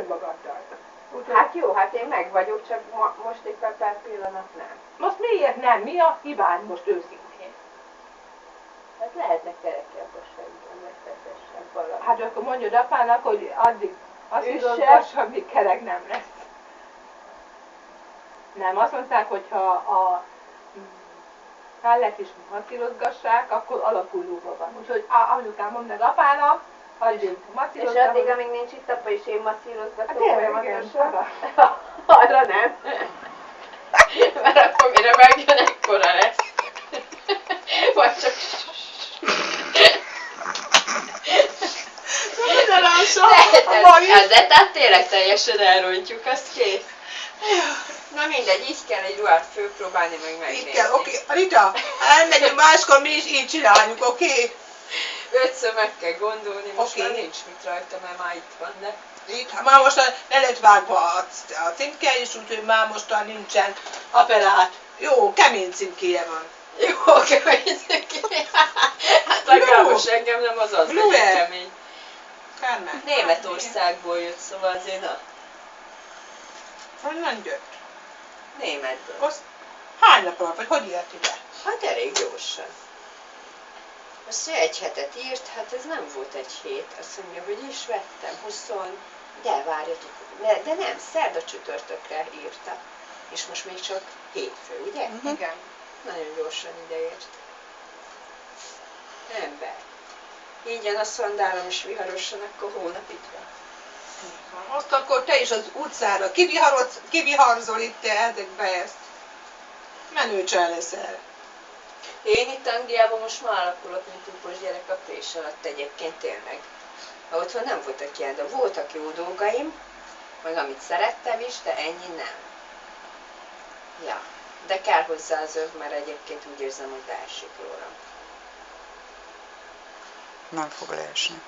önmagaddal. Hát jó, hát én meg vagyok, csak most éppen per pillanat nem. Most miért nem? Mi a hibád most őszintén? Hát lehetnek kerekjavasaidban, megfetessen valami. Hát akkor mondjad apának, hogy addig azt izolgass, amíg kerek nem lesz. Nem, azt mondták, hogy ha a fellet is masszírozgassák, akkor alakulóban van. Úgyhogy anyukám mondd meg apának, addig masszírozgass. És addig, amíg nincs itt apa, és én masszírozgatom folyamatosan. Arra nem. Mert akkor mire megjön, ekkora lesz. Vagy csak... Tehát tényleg teljesen elrontjuk, azt kész. Na mindegy, így kell egy ruhát fölpróbálni, meg megnézni. Így kell, oké. Rita, elmegyünk máskor, mi is így csináljuk, oké? Ötször meg kell gondolni, most már nincs mit rajta, mert már itt van, de... Itt, már most le lett vágva a címke is, úgyhogy már mostan nincsen apelát. Jó, kemény címkéje van. Jó, kemény címkéje. Hát legalábbis engem nem az legyen kemény. Kármán. Németországból jött, szóval azért na. Honnan jött? Németből. Azt hány nap alatt, vagy hogy ért ide? Hát elég gyorsan. Azt egy hetet írt, hát ez nem volt egy hét. Azt mondja, hogy is vettem, 20... De várjatok, de nem, szerda csütörtökre írta. És most még csak hétfő, ugye? Igen. Nagyon gyorsan ideért. Ember. Ingyen a szandálom is viharosan, akkor hónap itt van. Azt akkor te is az utcára kiviharzol itt te ezekbe ezt. Menőcsel leszel. Én itt Angliában most már alakulok, mint tupos gyerek a prés alatt egyébként tényleg. Ha otthon nem voltak ilyen, de voltak jó dolgaim, meg amit szerettem is, de ennyi nem. Ja, de kell hozzá az öv, mert egyébként úgy érzem, hogy leesik rólam. Nem fog leesni.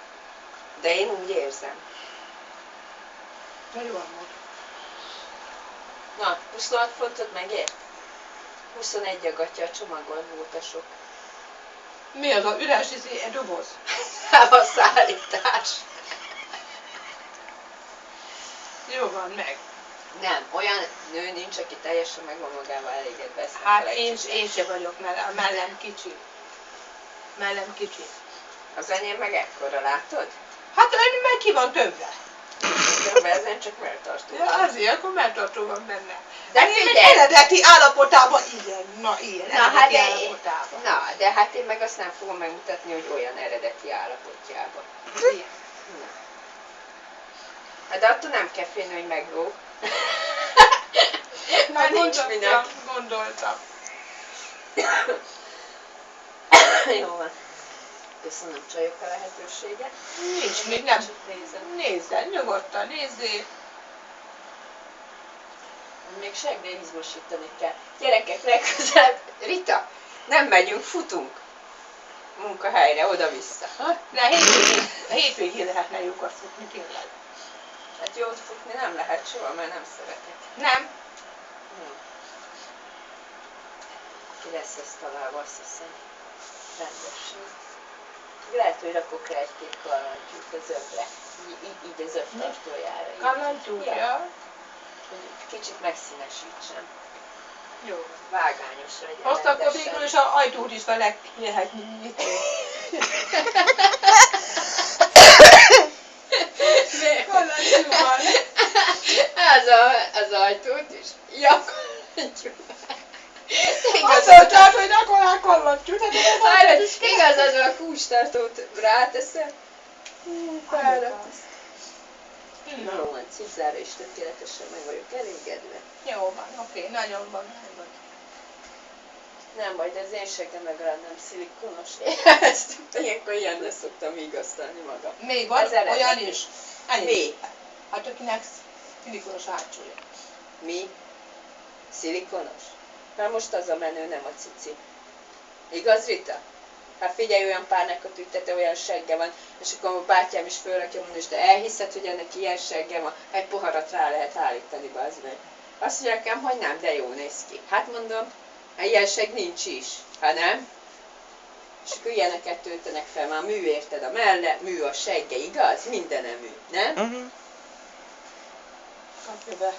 De én úgy érzem. Na jól mondod. Na, 26 fontot megért? 21 a gatya, csomagol volt a sok. Mi az a üres doboz? A szállítás. Jó van, meg. Nem, olyan nő nincs, aki teljesen meg van magával elégedve. Ezt Hát én se vagyok, mert a mellem kicsi. Mellem kicsi. Az enyém meg ekkora, látod? Hát ön meg ki van többre. De ezen csak melltartó. Ja, azért, akkor melltartó van benne. De én figyelj! eredeti állapotában ilyen, na ilyen, Na, hát eredeti állapotában. de hát én meg azt nem fogom megmutatni, hogy olyan eredeti állapotjában. Ilyen. Hát de attól nem kell félni, hogy meglóg. Na, nincs minek. gondoltam. Jó van. Köszönöm csajok a lehetőséget. Nincs, még nem. Nézem. Nézzel, nyugodtan nézzél. Még segbe izmosítani kell. Gyerekek, legközelebb. Rita, nem megyünk, futunk. Munkahelyre, oda-vissza. Ne, hétvégén lehetne lyukat futni, tényleg. Hát jót futni nem lehet soha, mert nem szeretek. Nem? Ki lesz ez találva, azt hiszem. Rendesen. Lehet, hogy rakok rá egy-két kalantyút az övre. Így az övtartójára. Kalantyút, ja. Hogy kicsit megszínesítsem. Jó. Vágányos legyen. Azt akkor végül is az ajtót is vele lehet nyitni. Kalantyúval. Az ajtót is. Ja, kalantyúval. Azt mondtad, hogy rakolál kalantyút. Igazad, a kulcstartót ráteszem. Fáradt. Jó van, cipzára is tökéletesen meg vagyok elégedve. Jó van, oké, nagyon van. Nem baj, de az én seggem legalább nem szilikonos. Ezt ilyenkor ilyenre szoktam vigasztalni magam. Még van olyan is. Mi? Hát akinek szilikonos hátsója. Mi? Szilikonos? Hát most az a menő, nem a cici. Igaz, Rita? Hát figyelj, olyan párnákat üttete, olyan segge van, és akkor a bátyám is fölrakja, mondja, és te elhiszed, hogy ennek ilyen segge van, egy poharat rá lehet állítani, bazd meg. Azt mondja nekem, hogy nem, de jó néz ki. Hát mondom, ilyen seg nincs is, ha nem? És akkor ilyeneket töltenek fel, már mű érted a melle, mű a segge, igaz? Mindene mű, nem? Kapja be.